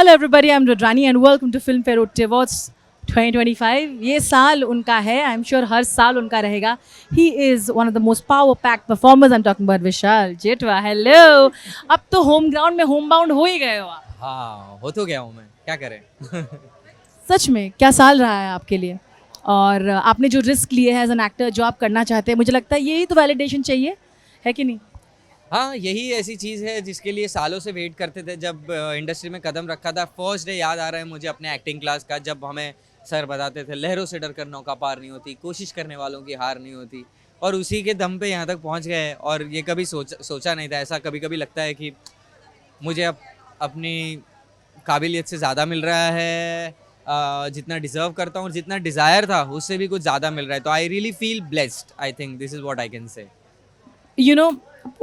Hello everybody, I'm Rodrani and welcome to Filmfare OTT Awards 2025. ये साल उनका है, I'm sure हर साल उनका रहेगा. He is one of the most power-packed performers. I'm talking about Vishal Jethwa. Hello. अब तो home ground में homebound हो ही गए हो आप. हाँ हो तो गया हूँ मैं, क्या करें. सच में क्या साल रहा है आपके लिए? और आपने जो रिस्क लिए है एज एन एक्टर, जो आप करना चाहते हैं, मुझे लगता है यही तो वैलिडेशन चाहिए, है कि नहीं? हाँ यही ऐसी चीज़ है जिसके लिए सालों से वेट करते थे. जब इंडस्ट्री में कदम रखा था, फर्स्ट डे याद आ रहा है मुझे अपने एक्टिंग क्लास का, जब हमें सर बताते थे लहरों से डर कर नौका पार नहीं होती, कोशिश करने वालों की हार नहीं होती. और उसी के दम पे यहाँ तक पहुँच गए. और ये कभी सोचा नहीं था. ऐसा कभी कभी लगता है कि मुझे अब अपनी काबिलियत से ज़्यादा मिल रहा है, जितना डिज़र्व करता हूँ, जितना डिज़ायर था उससे भी कुछ ज़्यादा मिल रहा है. तो I really feel blessed. I think this is what I can say. You know,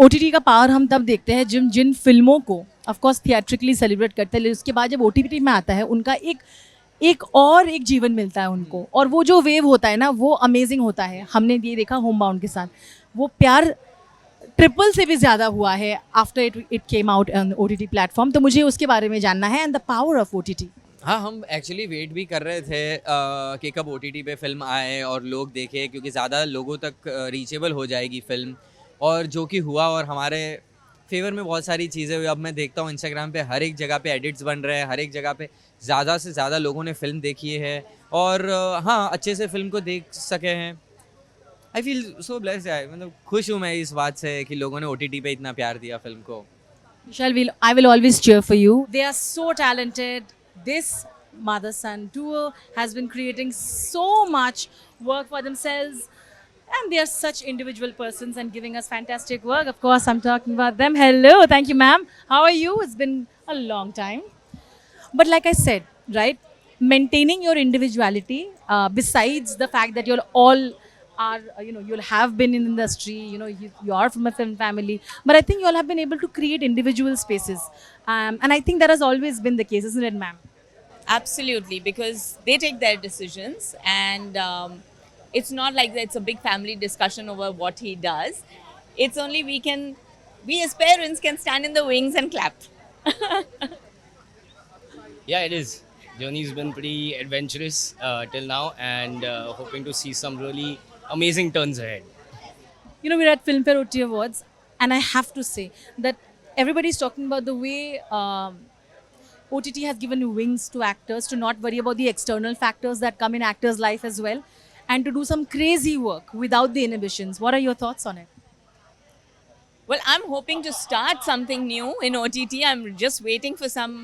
OTT का पावर हम तब देखते हैं जिन जिन फिल्मों को ऑफ कोर्स थिएट्रिकली सेलिब्रेट करते हैं, लेकिन उसके बाद जब OTT में आता है उनका एक जीवन मिलता है उनको. और वो जो वेव होता है ना, वो अमेजिंग होता है. हमने ये देखा होमबाउंड के साथ, वो प्यार ट्रिपल से भी ज़्यादा हुआ है after it came out on OTT platform. तो मुझे उसके बारे में जानना है and the power of OTT. हाँ, हम एक्चुअली वेट भी कर रहे थे कि कब OTT पे फिल्म आए और लोग देखें, क्योंकि ज़्यादा लोगों तक रीचेबल हो जाएगी फिल्म. और जो कि हुआ, और हमारे फेवर में बहुत सारी चीज़ें हुई. अब मैं देखता हूँ इंस्टाग्राम पे हर एक जगह पे एडिट्स बन रहे हैं, हर एक जगह पे ज़्यादा से ज़्यादा लोगों ने फिल्म देखी है. और हाँ, अच्छे से फिल्म को देख सके हैं. आई फील सो ब्लेस्ड है. मतलब खुश हूँ मैं इस बात से कि लोगों ने OTT पे इतना प्यार दिया फिल्म को. I will always cheer for you. They are so talented. This mother-son duo has been creating so much work for themselves. And they are such individual persons and giving us fantastic work. Of course, I'm talking about them. Hello. Thank you, ma'am. How are you? It's been a long time. But like I said, right, maintaining your individuality, besides the fact that you'll all are, you'll have been in industry, you are from a film family, but I think you all have been able to create individual spaces. And I think that has always been the case, isn't it, ma'am? Absolutely, because they take their decisions, and it's not like that it's a big family discussion over what he does. It's only we as parents can stand in the wings and clap. Yeah, it is. Journey's been pretty adventurous till now, and hoping to see some really amazing turns ahead. We're at Filmfare OTT Awards, and I have to say that everybody's talking about the way OTT has given wings to actors to not worry about the external factors that come in actors' life as well, and to do some crazy work without the inhibitions. What are your thoughts on it? Well, I'm hoping to start something new in OTT. I'm just waiting for some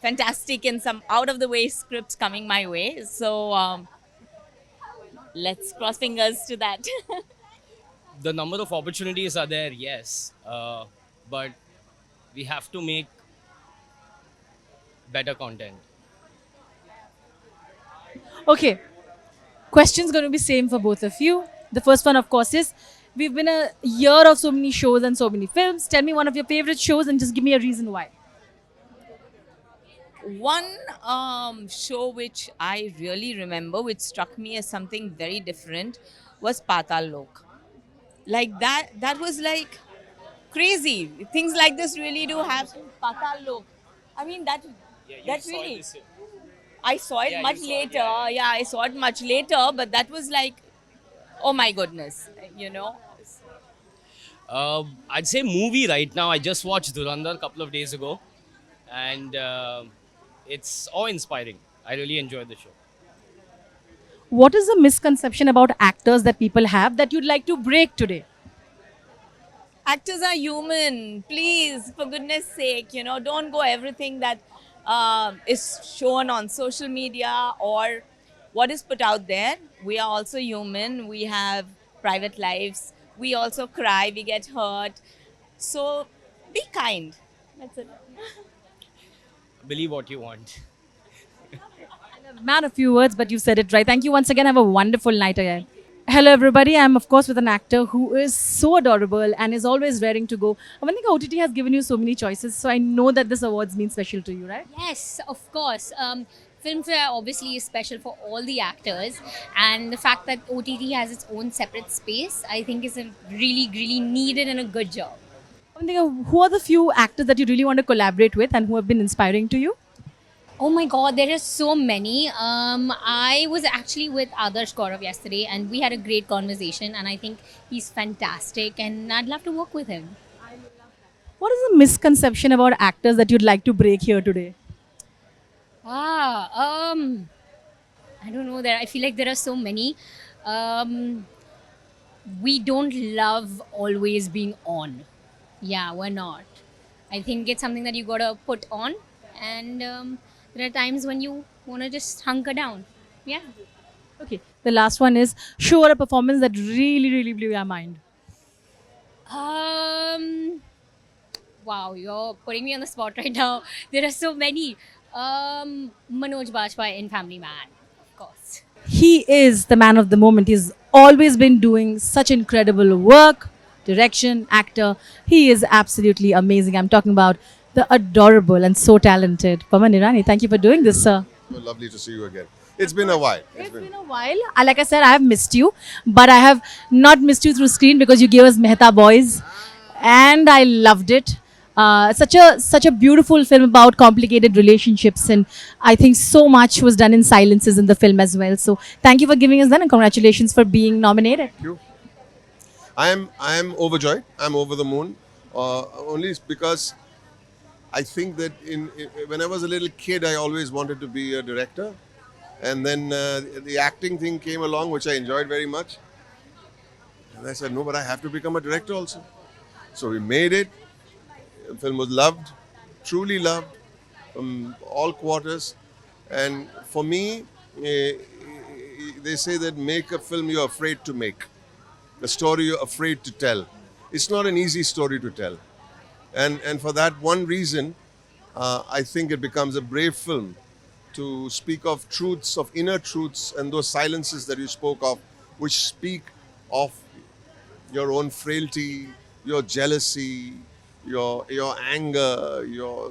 fantastic and some out of the way scripts coming my way. So let's cross fingers to that. The number of opportunities are there, yes, but we have to make better content. Okay. Question's going to be same for both of you. The first one, of course, is we've been a year of so many shows and so many films. Tell me one of your favorite shows and just give me a reason why. One show which I really remember, which struck me as something very different, was Patal Lok. Like that was like crazy. Things like this really do happen. Patal Lok. I mean that really. I saw it much later. Yeah, I saw it much later, but that was like, oh my goodness, I'd say movie right now. I just watched Durandar a couple of days ago, and it's awe-inspiring. I really enjoyed the show. What is the misconception about actors that people have that you'd like to break today? Actors are human. Please, for goodness sake, don't go everything that is shown on social media or what is put out there. We are also human. We have private lives. We also cry. We get hurt. So be kind. That's it. Believe what you want. Man, a few words, but you said it right. Thank you once again. Have a wonderful night again. Hello, everybody. I'm, of course, with an actor who is so adorable and is always raring to go. Avantika, OTT has given you so many choices, so I know that this awards means special to you, right? Yes, of course. Filmfare obviously is special for all the actors, and the fact that OTT has its own separate space, I think is a really, really needed and a good job. Avantika, who are the few actors that you really want to collaborate with and who have been inspiring to you? Oh my God, there are so many. I was actually with Adarsh Gaurav yesterday, and we had a great conversation. And I think he's fantastic, and I'd love to work with him. What is the misconception about actors that you'd like to break here today? Ah, I don't know. There, I feel like there are so many. Um, we don't love always being on. Yeah, we're not. I think it's something that you gotta put on, and there are times when you wanna just hunker down. Yeah. Okay, the last one is show or a performance that really, really blew your mind. Um. Wow, you're putting me on the spot right now. There are so many. Manoj Bajpayee in Family Man, of course. He is the man of the moment. He's always been doing such incredible work, direction, actor. He is absolutely amazing. I'm talking about the adorable and so talented Boman Irani. Thank you for doing this, sir. Well, lovely to see you again. It's been a while. It's been a while. Like I said, I have missed you, but I have not missed you through screen because you gave us Mehta Boys, and I loved it. Such a beautiful film about complicated relationships, and I think so much was done in silences in the film as well. So thank you for giving us that, and congratulations for being nominated. Thank you. I am overjoyed. I'm over the moon. Only because I think that when I was a little kid, I always wanted to be a director, and then the acting thing came along, which I enjoyed very much. And I said, no, but I have to become a director also. So we made it. The film was loved, truly loved, from all quarters. And for me, they say that make a film you're afraid to make, a story you're afraid to tell. It's not an easy story to tell. And for that one reason, I think it becomes a brave film to speak of truths, of inner truths, and those silences that you spoke of, which speak of your own frailty, your jealousy, your anger,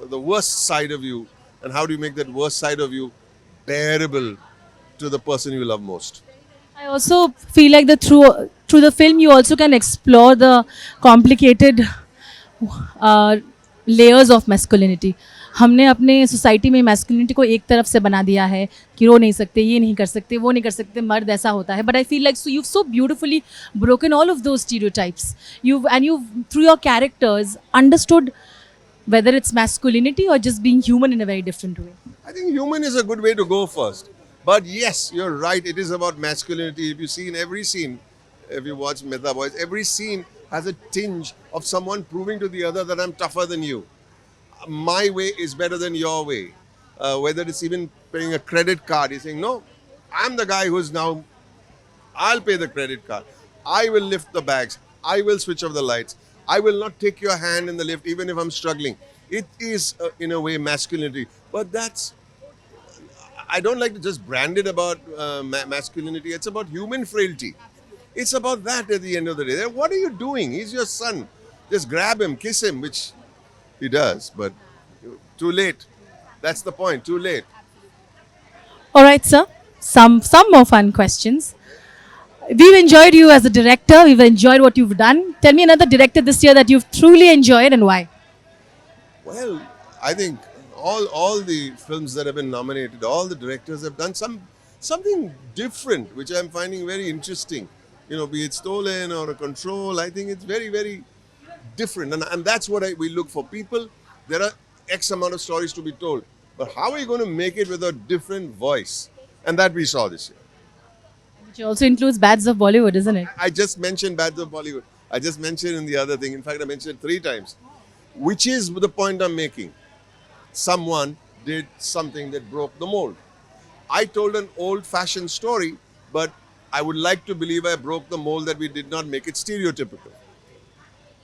the worst side of you, and how do you make that worst side of you bearable to the person you love most. I also feel like through the film you also can explore the complicated layers of masculinity. हमने अपने society में masculinity को एक तरफ से बना दिया है कि रो नहीं सकते, ये नहीं कर सकते, वो नहीं कर सकते, मर्द ऐसा होता है. But I feel like so you've so beautifully broken all of those stereotypes. You've through your characters understood whether it's masculinity or just being human in a very different way. I think human is a good way to go first. But yes, you're right, it is about masculinity. If you see in every scene, if you watch Mehta Boys, every scene has a tinge of someone proving to the other that I'm tougher than you. My way is better than your way. Whether it's even paying a credit card, he's saying, no, I'm the guy who's now, I'll pay the credit card. I will lift the bags. I will switch off the lights. I will not take your hand in the lift even if I'm struggling. It is, in a way, masculinity. But I don't like to just brand it about masculinity. It's about human frailty. It's about that at the end of the day. What are you doing? He's your son. Just grab him, kiss him, which he does, but too late. That's the point, too late. All right, sir. Some more fun questions. We've enjoyed you as a director. We've enjoyed what you've done. Tell me another director this year that you've truly enjoyed and why. Well, I think all the films that have been nominated, all the directors have done something different, which I'm finding very interesting. Be it Stolen or a Control, I think it's very, very different. And that's what we look for. People, there are X amount of stories to be told. But how are you going to make it with a different voice? And that we saw this year. Which also includes Bads of Bollywood, isn't it? I just mentioned Bads of Bollywood. I just mentioned in the other thing. In fact, I mentioned it 3 times. Which is the point I'm making. Someone did something that broke the mold. I told an old-fashioned story, but I would like to believe I broke the mold that we did not make it stereotypical.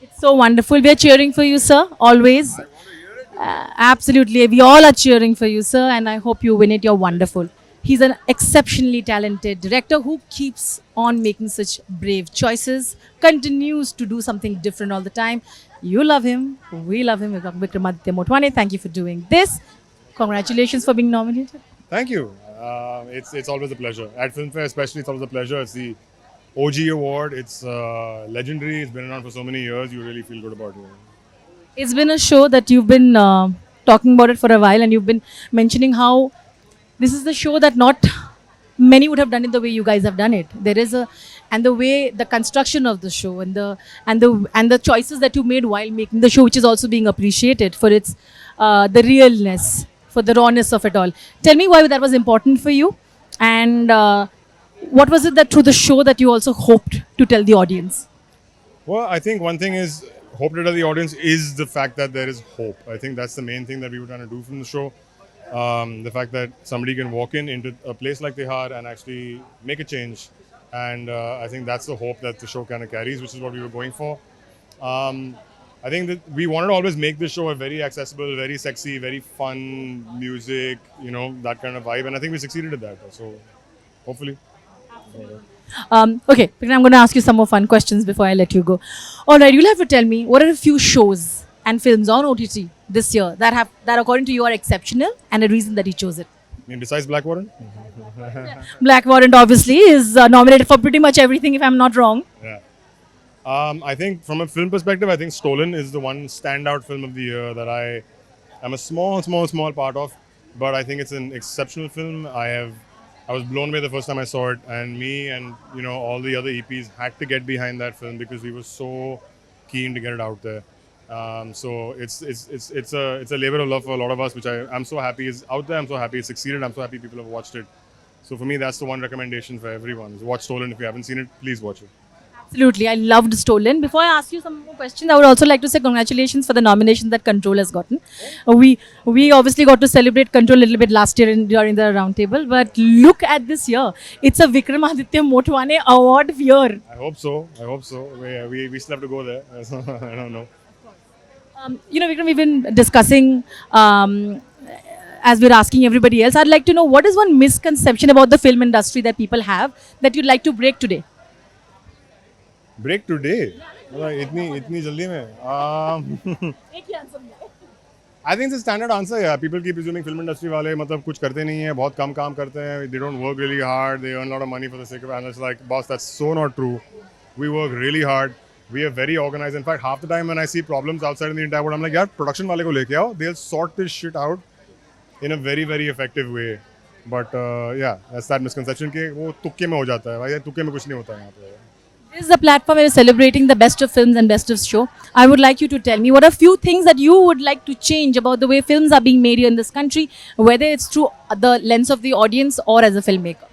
It's so wonderful. We are cheering for you, sir, always. Absolutely. We all are cheering for you, sir, and I hope you win it. You're wonderful. He's an exceptionally talented director who keeps on making such brave choices, continues to do something different all the time. You love him. We love him. Vikram Aditya Motwane, thank you for doing this. Congratulations for being nominated. Thank you. It's always a pleasure. At Filmfare especially, it's always a pleasure. It's the OG award. It's legendary. It's been around for so many years. You really feel good about it. It's been a show that you've been talking about it for a while, and you've been mentioning how this is the show that not many would have done it the way you guys have done it. There is a, and the way the construction of the show and the choices that you made while making the show, which is also being appreciated for its the realness, for the rawness of it all. Tell me why that was important for you, and what was it that through the show that you also hoped to tell the audience? Well, I think one thing is hope to tell the audience is the fact that there is hope. I think that's the main thing that we were trying to do from the show. The fact that somebody can walk into a place like Tihar and actually make a change. And I think that's the hope that the show kind of carries, which is what we were going for. I think that we wanted to always make this show a very accessible, very sexy, very fun music, you know, that kind of vibe. And I think we succeeded at that. So hopefully. Okay, I'm going to ask you some more fun questions before I let you go. All right, you'll have to tell me what are a few shows and films on OTT this year that according to you are exceptional and a reason that you chose it. I mean, besides Black Warren? Black Warrant obviously is nominated for pretty much everything, if I'm not wrong. Yeah. I think from a film perspective, I think Stolen is the one standout film of the year that I am a small part of, but I think it's an exceptional film. I was blown away the first time I saw it, and me and all the other EPs had to get behind that film because we were so keen to get it out there. So it's a labor of love for a lot of us, which I'm so happy is out there. I'm so happy it succeeded. I'm so happy people have watched it. So for me, that's the one recommendation for everyone. Watch Stolen. If you haven't seen it, please watch it. Absolutely, I loved Stolen. Before I ask you some more questions, I would also like to say congratulations for the nominations that Control has gotten. We obviously got to celebrate Control a little bit last year during the roundtable, but look at this year. It's a Vikram Aditya Motwane award year. I hope so. We still have to go there. I don't know. Vikram, we've been discussing, as we're asking everybody else, I'd like to know what is one misconception about the film industry that people have that you'd like to break today? Break today? इतनी जल्दी में? I think it's a standard answer. Yeah, people keep assuming film industry वाले मतलब कुछ करते नहीं हैं, बहुत कम काम करते हैं. They don't work really hard. They earn a lot of money for the sake of it. And it's like, boss, that's so not true. We work really hard. We are very organized. In fact, half the time when I see problems outside in the entire world, I'm like, यार production वाले को लेके आओ. They'll sort this shit out in a very, very effective way. But yeah, that's that misconception कि वो तुक्के में हो जाता है. भाई तुक्के में कुछ नहीं होता है यहाँ पे. This is a platform where we're celebrating the best of films and best of show. I would like you to tell me what are a few things that you would like to change about the way films are being made here in this country, whether it's through the lens of the audience or as a filmmaker.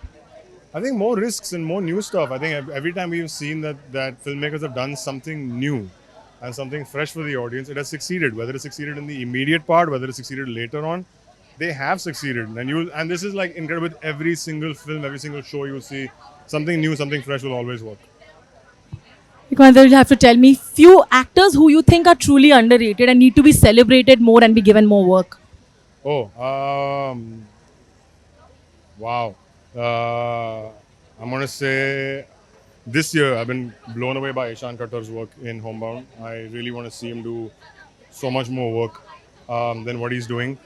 I think more risks and more new stuff. I think every time we've seen that filmmakers have done something new and something fresh for the audience, it has succeeded. Whether it succeeded in the immediate part, whether it succeeded later on, they have succeeded. And this is like incredible with every single film, every single show you will see, something new, something fresh will always work. Because you have to tell me few actors who you think are truly underrated and need to be celebrated more and be given more work. Wow. I'm going to say this year I've been blown away by Ishan Khattar's work in Homebound. I really want to see him do so much more work than what he's doing.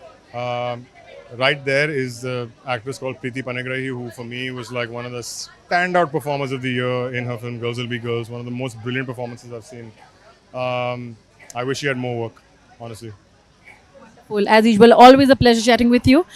Right there is the actress called Preeti Panigrahi, who for me was like one of the standout performers of the year in her film Girls Will Be Girls. One of the most brilliant performances I've seen. I wish she had more work, honestly. As usual, always a pleasure chatting with you.